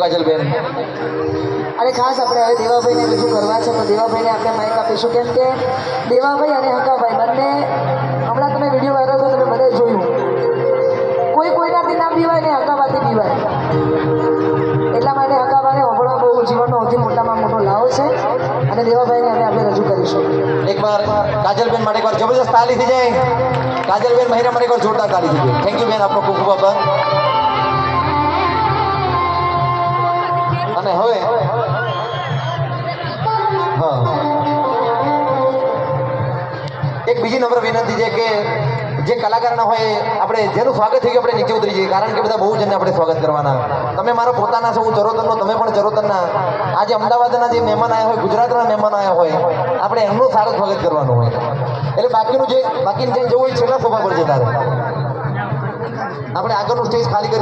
કાજલબેન. અને ખાસ આપણે હવે દેવાભાઈને રજૂ કરવા છે તો દેવાભાઈને આપણે માઇક આપીશું કેમ કે દેવાભાઈ અને હકાભાઈ બંને હમણાં તમે વિડીયો વાયરલ તો તમે બધે જોયું કોઈનાથી ના પીવાય ને હકાવાથી પીવાય એટલા માટે હકાભાઈને હંભળવા બહુ જીવનનો સૌથી મોટામાં મોટો લાવો છે અને દેવાભાઈને હવે આપણે રજૂ કરીશું. એકવાર કાજલબેન માટે એકવાર જબરદસ્ત તાળી થઈ જાય. કાજલબેન મહિના માટે એકવાર જોરદાર તાળી થઈ જાય. થેન્ક યુ બેન, આપનો ખૂબ ખૂબ આભાર. અને હવે હા એક બીજી નમ્ર વિનંતી છે કે જે કલાકારના હોય આપણે જેનું સ્વાગત થઈ ગયું આપણે નીચે ઉતરી જઈએ, કારણ કે બધા બહુ જણને આપણે સ્વાગત કરવાના. તમે મારા પોતાના છો, હું ચરોતરનો, તમે પણ ચરોતરના. આજે અમદાવાદના જે મહેમાન આવ્યા હોય, ગુજરાતના મહેમાન આવ્યા હોય, આપણે એમનું સારું સ્વાગત કરવાનું હોય. એટલે બાકીનું જે જવું હોય છેલ્લા સોફા પર જતા રહે. આપણે આગળનું સ્ટેજ ખાલી કરી